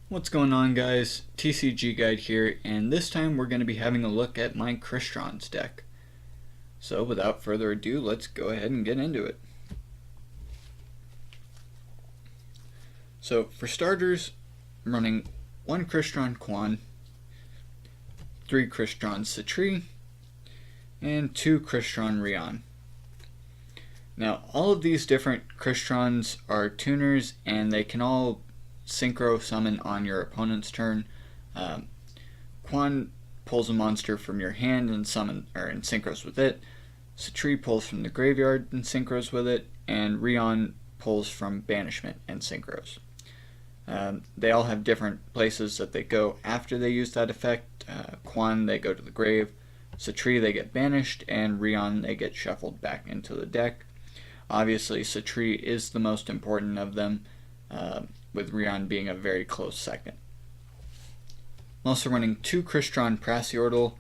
What's going on, guys? TCG Guide here, and this time we're going to be having a look at my Crystrons deck. So without further ado, let's go ahead and get into it. So for starters, I'm running 1 Crystron Quan, 3 Crystron Citri, and 2 Crystron Rion. Now all of these different Crystrons are tuners, and they can all synchro summon on your opponent's turn. Quan pulls a monster from your hand and synchros with it. Citri pulls from the graveyard and synchros with it, and Rion pulls from banishment and synchros. They all have different places that they go after they use that effect. Quan, they go to the grave. Citri, they get banished, and Rion, they get shuffled back into the deck. Obviously, Citri is the most important of them, with Rion being a very close second. I'm also running 2 Crystron Prassiordal.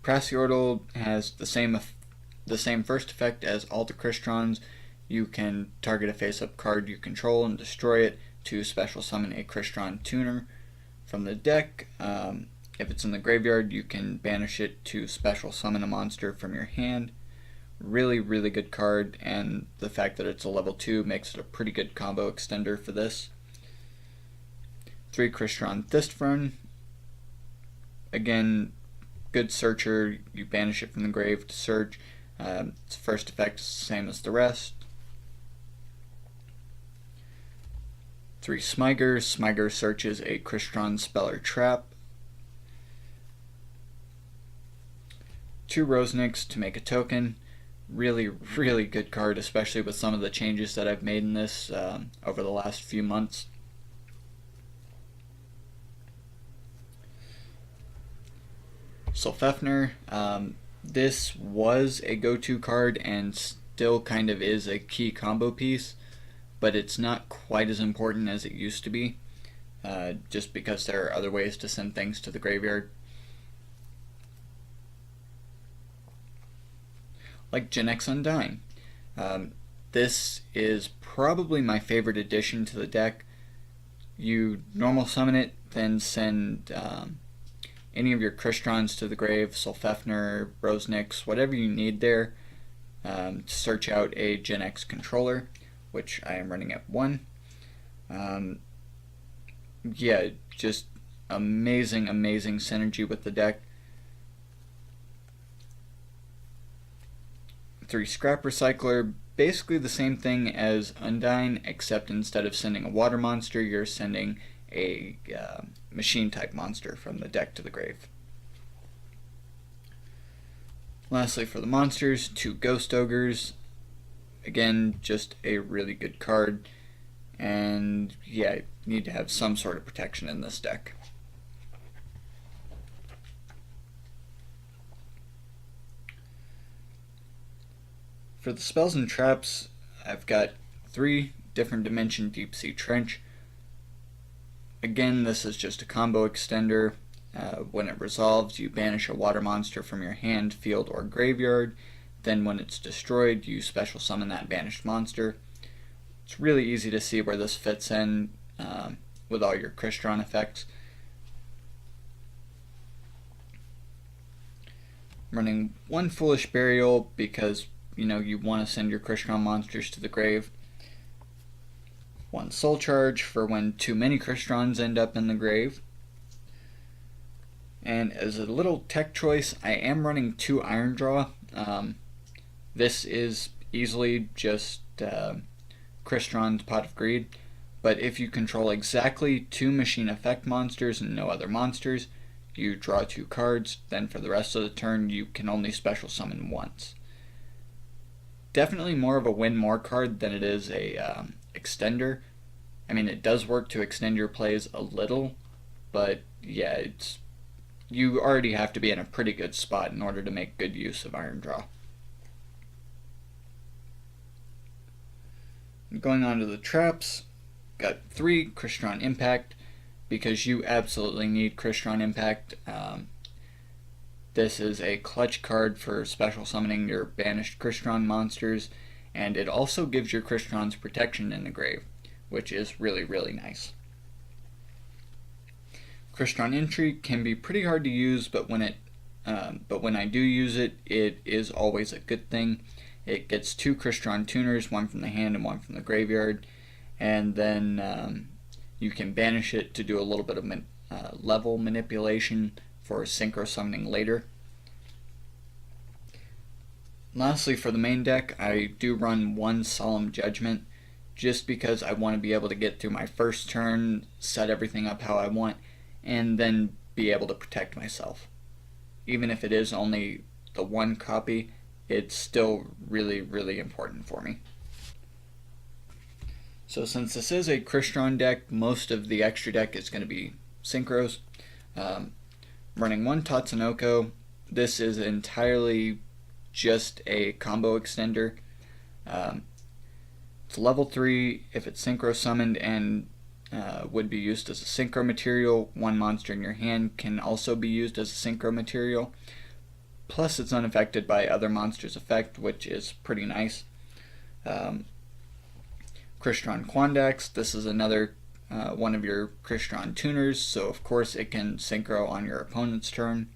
Prassiordal has the same first effect as all the Crystrons. You can target a face-up card you control and destroy it to special summon a Crystron tuner from the deck. If it's in the graveyard, you can banish it to special summon a monster from your hand. Really good card, and the fact that it's a level 2 makes it a pretty good combo extender for this. 3 Crystron Thistfrun. Again, good searcher. You banish it from the grave to search. Its first effect is the same as the rest. 3 Smiger. Smiger searches a Crystron spell or trap. 2 Rosnicks to make a token. Really good card, especially with some of the changes that I've made in this over the last few months. Sulfefner. This was a go-to card and still kind of is a key combo piece, but it's not quite as important as it used to be, just because there are other ways to send things to the graveyard. Like Gen X Undying. This is probably my favorite addition to the deck. You normal summon it, then send any of your Crystrons to the grave, Sulfefner, Rosnicks, whatever you need there, to search out a Gen X controller, which I am running at 1. Yeah, just amazing synergy with the deck. 3 Scrap Recycler, basically the same thing as Undying, except instead of sending a water monster, you're sending a machine type monster from the deck to the grave. Lastly, for the monsters, 2 Ghost Ogres. Again, just a really good card, and yeah, you need to have some sort of protection in this deck. For the spells and traps, I've got 3 different dimension Deep Sea Trench. Again, this is just a combo extender. When it resolves, you banish a water monster from your hand, field, or graveyard. Then when it's destroyed, you special summon that banished monster. It's really easy to see where this fits in with all your Crystron effects. I'm running 1 Foolish Burial because you want to send your Crystron monsters to the grave. 1 Soul Charge for when too many Crystrons end up in the grave. And as a little tech choice, I am running 2 Iron Draw. This is easily just Crystron's Pot of Greed, but if you control exactly 2 machine effect monsters and no other monsters, you draw 2 cards, then for the rest of the turn you can only special summon once. Definitely more of a win more card than it is a extender. I mean, it does work to extend your plays a little, but yeah, you already have to be in a pretty good spot in order to make good use of Iron Draw. Going on to the traps, got 3 Crystron Impact, because you absolutely need Crystron Impact. This is a clutch card for special summoning your banished Crystron monsters, and it also gives your Crystrons protection in the grave, which is really nice. Crystron entry can be pretty hard to use, but when I do use it, it is always a good thing. It gets 2 Crystron tuners, one from the hand and one from the graveyard, and then you can banish it to do a little bit of level manipulation for synchro summoning later. Lastly, for the main deck, I do run 1 Solemn Judgment, just because I want to be able to get through my first turn, set everything up how I want, and then be able to protect myself. Even if it is only the 1 copy, it's still really, really important for me. So since this is a Crystron deck, most of the extra deck is going to be synchros. Running 1 Tatsunoko, this is entirely just a combo extender. It's level 3 if it's synchro summoned and would be used as a synchro material. 1 monster in your hand can also be used as a synchro material. Plus it's unaffected by other monsters' effect, which is pretty nice. Crystron Quandax, this is another one of your Crystron tuners, so of course it can synchro on your opponent's turn.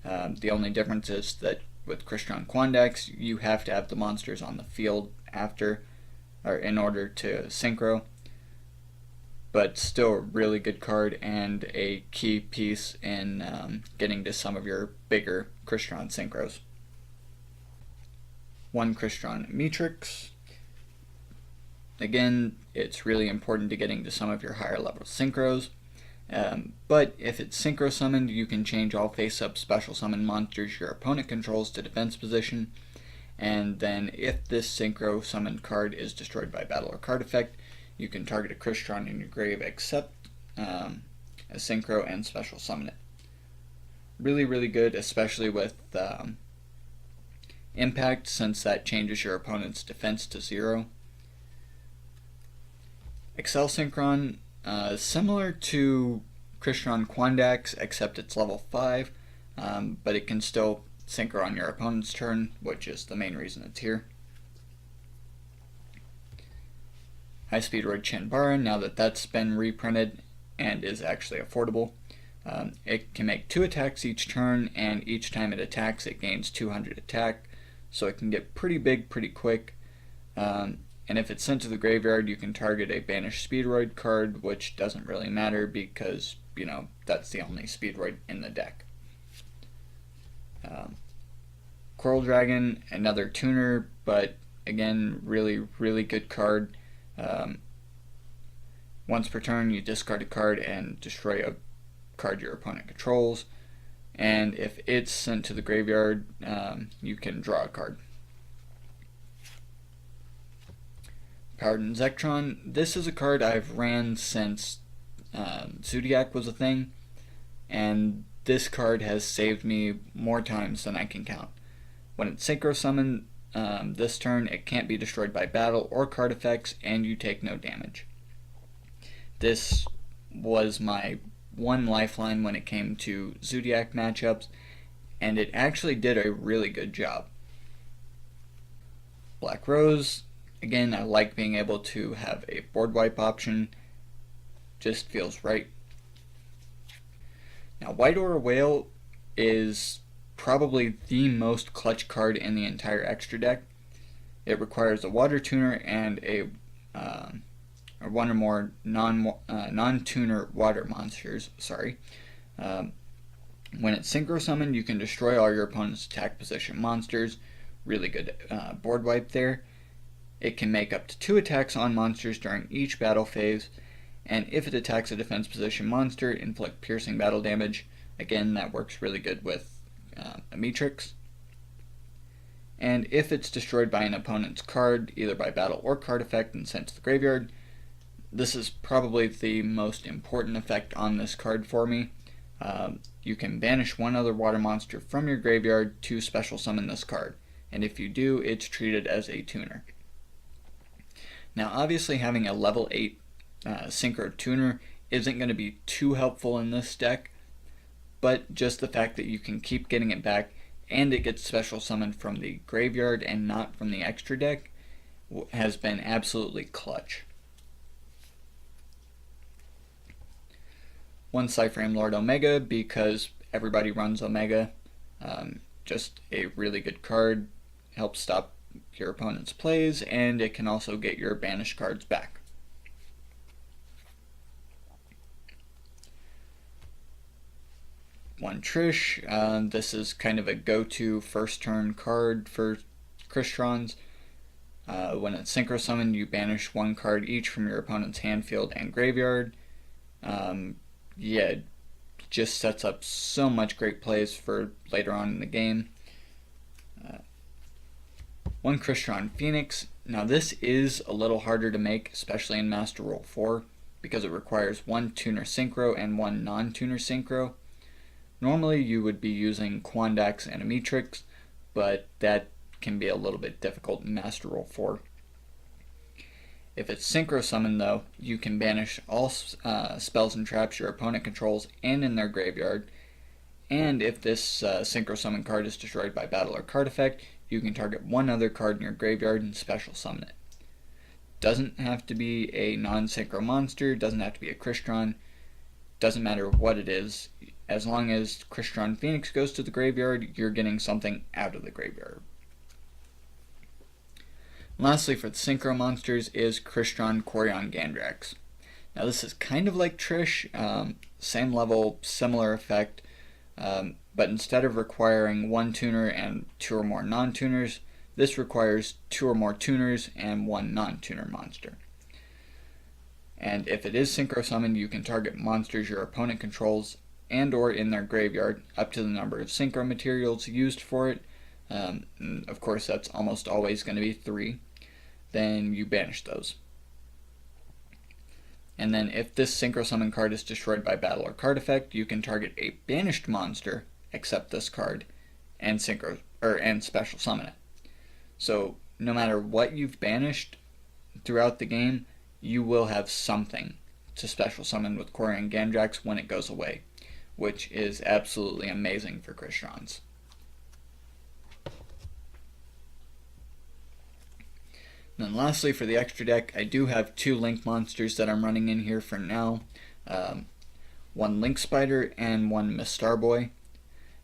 The only difference is that with Crystron Quandax, you have to have the monsters on the field after, or in order to synchro. But still a really good card and a key piece in getting to some of your bigger Crystron synchros. 1 Crystron Matrix. Again, it's really important to getting to some of your higher level synchros. But if it's synchro summoned, you can change all face-up special summon monsters your opponent controls to defense position. And then if this synchro summoned card is destroyed by battle or card effect, you can target a Crystron in your grave except a synchro and special summon it. Really, really good, especially with impact, since that changes your opponent's defense to 0. Excel Synchron, similar to Crystron Quandax, except it's level 5, but it can still synchro on your opponent's turn, which is the main reason it's here. High Speed Roid Chanbara, now that that's been reprinted and is actually affordable. It can make 2 attacks each turn, and each time it attacks it gains 200 attack, so it can get pretty big pretty quick. And if it's sent to the graveyard, you can target a banished Speedroid card, which doesn't really matter because, you know, that's the only Speedroid in the deck. Coral Dragon, another tuner, but again, really, really good card. Once per turn, you discard a card and destroy a card your opponent controls. And if it's sent to the graveyard, you can draw a card. Powered Zektron, this is a card I've ran since Zodiac was a thing, and this card has saved me more times than I can count. When it's synchro summoned this turn, it can't be destroyed by battle or card effects, and you take no damage. This was my one lifeline when it came to Zodiac matchups, and it actually did a really good job. Black Rose, again, I like being able to have a board wipe option. Just feels right. Now, White Aura Whale is probably the most clutch card in the entire extra deck. It requires a water tuner and a or one or more non-tuner water monsters. When it's synchro summoned, you can destroy all your opponent's attack position monsters. Really good board wipe there. It can make up to 2 attacks on monsters during each battle phase, and if it attacks a defense position monster, inflict piercing battle damage. Again, that works really good with Matrix. And if it's destroyed by an opponent's card, either by battle or card effect, and sent to the graveyard, this is probably the most important effect on this card for me. You can banish one other water monster from your graveyard to special summon this card, and if you do, it's treated as a tuner. Now, obviously, having a level 8 synchro tuner isn't going to be too helpful in this deck, but just the fact that you can keep getting it back and it gets special summoned from the graveyard and not from the extra deck has been absolutely clutch. one Cyframe Lord Omega because everybody runs Omega. Just a really good card, helps stop your opponent's plays, and it can also get your banished cards back. One Trish, this is kind of a go-to first turn card for Crystrons. When it's synchro summoned, you banish one card each from your opponent's hand, field, and graveyard. Yeah, just sets up so much great plays for later on in the game. One Crystron Phoenix. Now this is a little harder to make, especially in Master Rule 4, because it requires one tuner synchro and one non-tuner synchro. Normally you would be using Quandax and Amitrix, but that can be a little bit difficult in Master Rule 4. If it's synchro summoned though, you can banish all spells and traps your opponent controls and in their graveyard, and if this synchro summon card is destroyed by battle or card effect, you can target one other card in your graveyard and special summon it. Doesn't have to be a non-synchro monster, doesn't have to be a Crystron, doesn't matter what it is. As long as Crystron Phoenix goes to the graveyard, you're getting something out of the graveyard. Lastly, for the synchro monsters is Crystron Quarion Gandrax. Now this is kind of like Trish, same level, similar effect, but instead of requiring one tuner and two or more non-tuners, this requires two or more tuners and one non-tuner monster. And if it is synchro summoned, you can target monsters your opponent controls and or in their graveyard up to the number of synchro materials used for it. Of course, that's almost always going to be 3. Then you banish those. And then if this synchro summon card is destroyed by battle or card effect, you can target a banished monster, except this card, and special summon it. So no matter what you've banished throughout the game, you will have something to special summon with Quarion Gandrax when it goes away, which is absolutely amazing for Crystrons. Then lastly, for the extra deck, I do have 2 Link monsters that I'm running in here for now. One Link Spider and one Miss Starboy.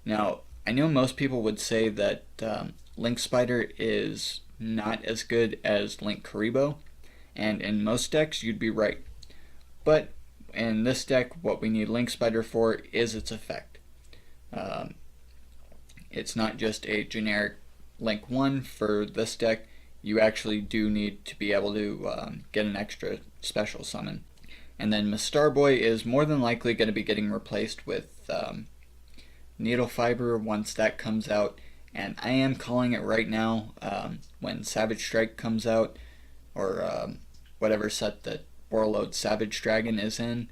Now, I know most people would say that Link Spider is not as good as Link Karibo, and in most decks you'd be right. But in this deck, what we need Link Spider for is its effect. It's not just a generic Link 1 for this deck. You actually do need to be able to get an extra special summon. And then Miss Starboy is more than likely going to be getting replaced with Needle Fiber once that comes out. And I am calling it right now, when Savage Strike comes out, or whatever set that Warlord Savage Dragon is in,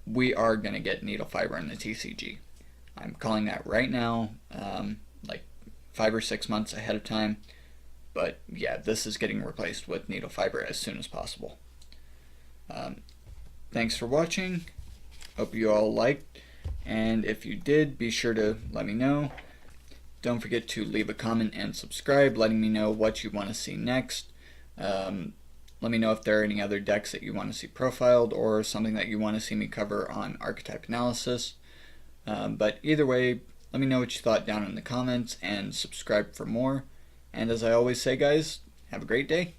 we are going to get Needle Fiber in the TCG. I'm calling that right now, like 5 or 6 months ahead of time. But yeah, this is getting replaced with Needle Fiber as soon as possible. Thanks for watching. Hope you all liked. And if you did, be sure to let me know. Don't forget to leave a comment and subscribe, letting me know what you want to see next. Let me know if there are any other decks that you want to see profiled or something that you want to see me cover on archetype analysis. But either way, let me know what you thought down in the comments and subscribe for more. And as I always say, guys, have a great day.